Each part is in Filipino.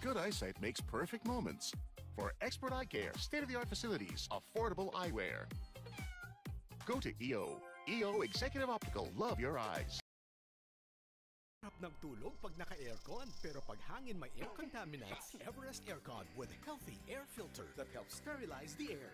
Good eyesight makes perfect moments. For expert eye care, state-of-the-art facilities, affordable eyewear. Go to EO. EO Executive Optical. Love your eyes. Sarap ng tulog pag naka-aircon, pero pag hangin may air contaminants, Everest Aircon with healthy air filter that helps sterilize the air.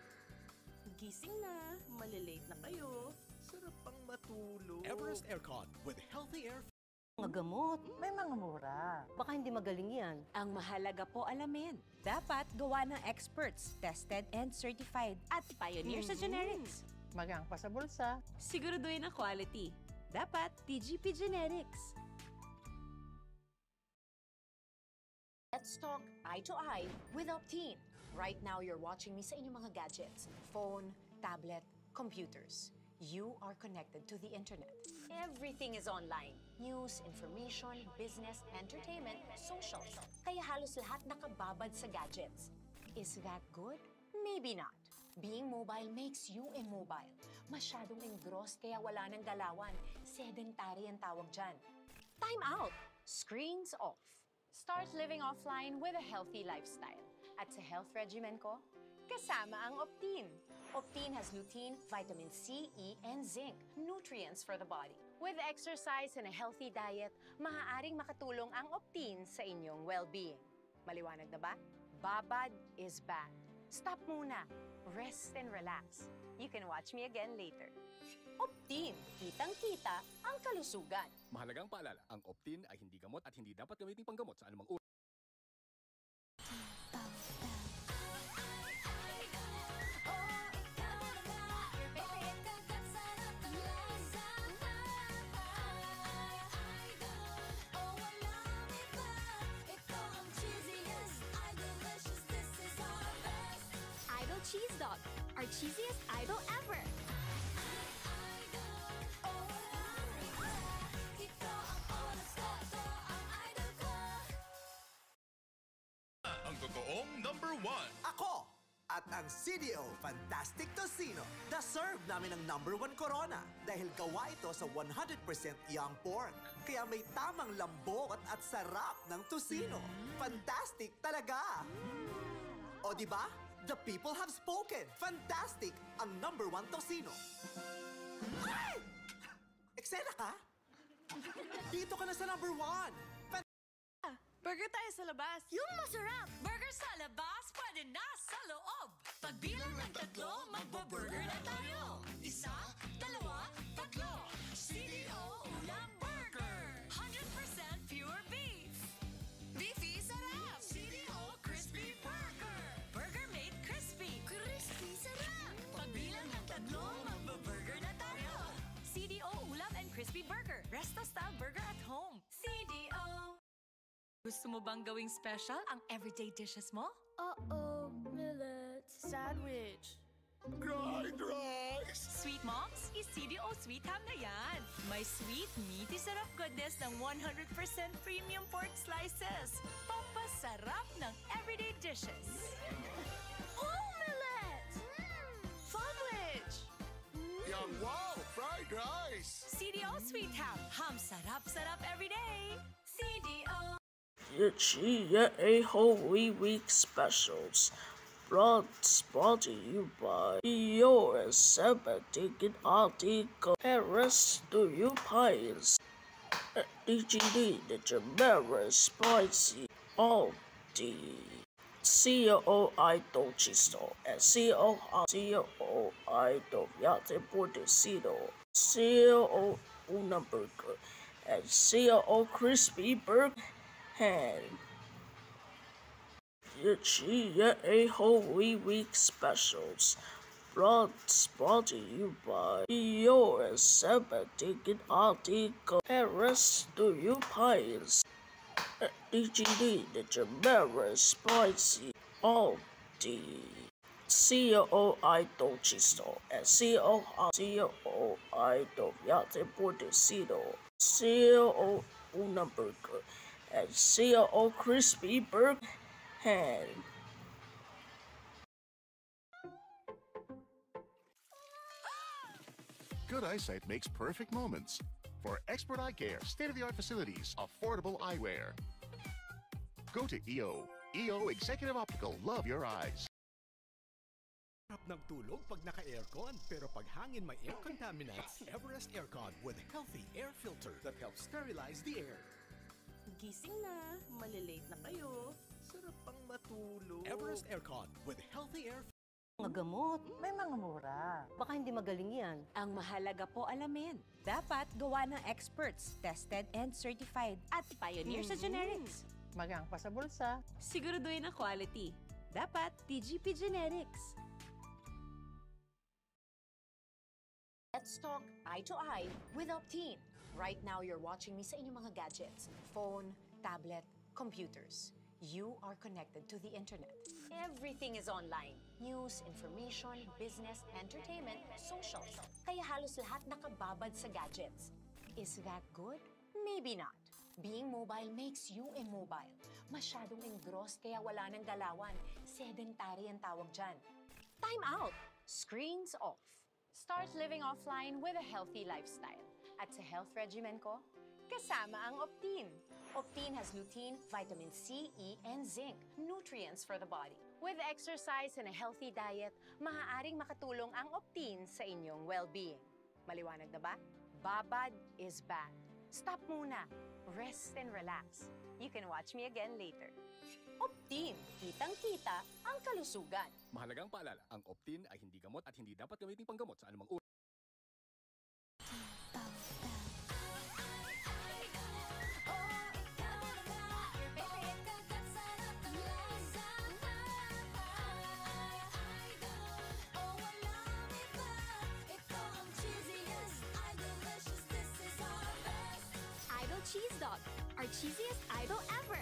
Gising na, malilate na kayo. Sarap pang matulog. Everest Aircon with healthy air filter. Mga gamot, may mga mura. Baka hindi magaling yan. Ang mahalaga po alamin. Dapat gawa ng experts, tested and certified, at pioneer sa generics. Magang pa sa bulsa. Siguraduhin ang quality. Dapat TGP Generics. Let's talk eye to eye with Optine. Right now, you're watching me sa inyong mga gadgets. Phone, tablet, computers. You are connected to the internet. Everything is online. News, information, business, entertainment, social. Kaya halos lahat nakababad sa gadgets. Is that good? Maybe not. Being mobile makes you immobile. Masyadong engrossed kaya wala nang galawan. Sedentary ang tawag dyan. Time out. Screens off. Start living offline with a healthy lifestyle. At sa health regimen ko, kasama ang Optine. Optine has lutein, vitamin C, E, and zinc, nutrients for the body. With exercise and a healthy diet, maaaring makatulong ang Optine sa inyong well-being. Maliwanag na ba? Babad is bad. Stop muna. Rest and relax. You can watch me again later. Optine, kitang-kita ang kalusugan. Mahalagang paalala, ang Optine ay hindi gamot at hindi dapat gamitin panggamot sa anumang uri. Cheese Dog, our cheesiest idol ever. Ang totoong number 1. Ako! At ang CDO Fantastic Tocino. Deserve namin ang number 1 corona dahil gawa ito sa 100% young pork. Kaya may tamang lambot at sarap ng tocino. Fantastic talaga! O diba? The people have spoken. Fantastic! Ang number 1 tocino. Ay! Eksena ka? Dito ka na sa number 1. Burger tayo sa labas. Yung masarap! Burger sa labas, pwede na sa loob. Pagbilang ng tatlo, magbo-burger na tayo. Isa, dalawa, tatlo. CDO Ulam Burger. 100% pure beef. Beefy sarap. CDO Crispy Burger. Burger made crispy. Crispy sarap. Pagbilang ng tatlo, magbo-burger na tayo. CDO Ulam and Crispy Burger. Resto-style burger at home. CDO. Gusto mo bang gawing special ang everyday dishes mo? Uh-oh, millet. Sandwich. Fried rice! Sweet Moms, i-CDO Sweet Ham na yan. May sweet, meaty sarap goodness ng 100% premium pork slices. Pampasarap ng everyday dishes. Oh, millet! Sandwich. Yang wow! Fried rice! CDO Sweet Ham. Ham sarap-sarap everyday. CDO. Chia A Holy Week specials. Brought to you by your 7 ticket article. Harris to you pies. DGD the Jamera Spicy Aldi. COI Dolcisto and COI Doviate Portesino. COO Burger and COO Crispy Burger. Chia A Holy Week specials. Brought to you by your 7 ticket article. Harris to you pies. DGD the Jamera Spicy Aldi. COI Dolcisto and COI Doviate Portesino. COO Burger and COO Crispy Burger. Good eyesight makes perfect moments. For expert eye care, state-of-the-art facilities, affordable eyewear. Go to EO. EO Executive Optical, love your eyes. Sarap ng tulog pag naka-aircon, pero pag hangin may air contaminants, Everest Aircon with healthy air filter that helps sterilize the air. Gising na, malilate na kayo. Sarap pang matulog. Everest Aircon with healthy air Mga gamot, may mga mura. Baka hindi magaling yan. Ang mahalaga po alamin. Dapat gawa ng experts, tested and certified, at pioneer sa generics. Magang pa sa bulsa. Siguraduhin ang quality. Dapat TGP Generics. Let's talk eye to eye with Optine. Right now, you're watching me sa inyong mga gadgets. Phone, tablet, computers. You are connected to the internet. Everything is online. News, information, business, entertainment, social. Kaya halos lahat nakababad sa gadgets. Is that good? Maybe not. Being mobile makes you immobile. Masyadong engrossed kaya wala nang galawan. Sedentary ang tawag dyan. Time out. Screens off. Start living offline with a healthy lifestyle. At sa health regimen ko, kasama ang Optine. Optine has lutein, vitamin C, E, and zinc, nutrients for the body. With exercise and a healthy diet, maaaring makatulong ang Optine sa inyong well-being. Maliwanag na ba? Babad is bad. Stop muna. Rest and relax. You can watch me again later. Optine, kitang-kita ang kalusugan. Mahalagang paalala, ang Optine ay hindi gamot at hindi dapat gamitin panggamot sa anumang uri. Idol Cheese Dog, our cheesiest idol ever.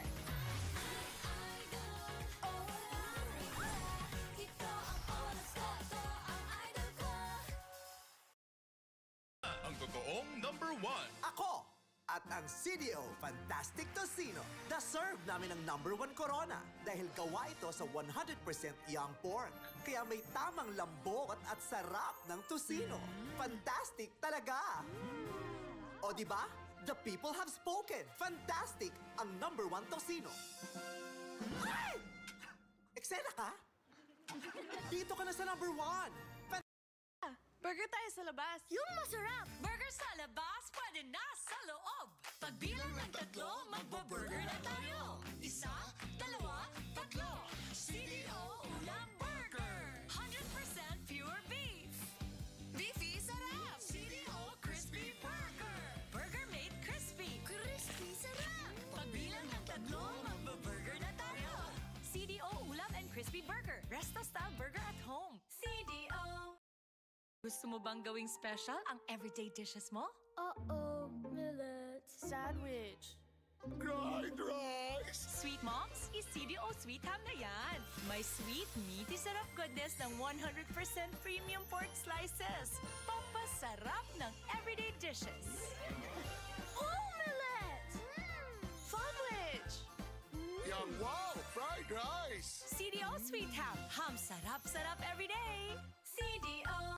Ang totoong number 1. Ako! At ang CDO Fantastic Tocino. Deserve namin ang #1 Corona dahil gawa ito sa 100% young pork. Kaya may tamang lambot at sarap ng tocino. Fantastic talaga! O di ba? The people have spoken. Fantastic ang #1 tocino. Ay! Eksena ka? Dito ka na sa #1. Burger tayo sa labas. Yung masarap! Burger sa labas, pwede na sa loob. Pagbilang ng 3, magbo-burger na tayo. 1, 2, 3. CDO Ulam Burger. 100% pure beef. Beefy sarap. CDO Crispy Burger. Burger made crispy. Crispy sarap. Pagbilang ng 3, magbo-burger na tayo. CDO Ulam and Crispy Burger. Resto-style burger at home. CDO. Gusto mo bang gawing special ang everyday dishes mo? Uh-oh, Millet. Sandwich. Fried rice! Sweet Moms, i-CDO Sweet Ham na yan. May sweet, meaty sarap goodness ng 100% premium pork slices. Pampasarap ng everyday dishes. Oh, Millet! Sandwich. Yang wow! Fried rice! CDO Sweet Ham. Ham sarap-sarap everyday. CDO.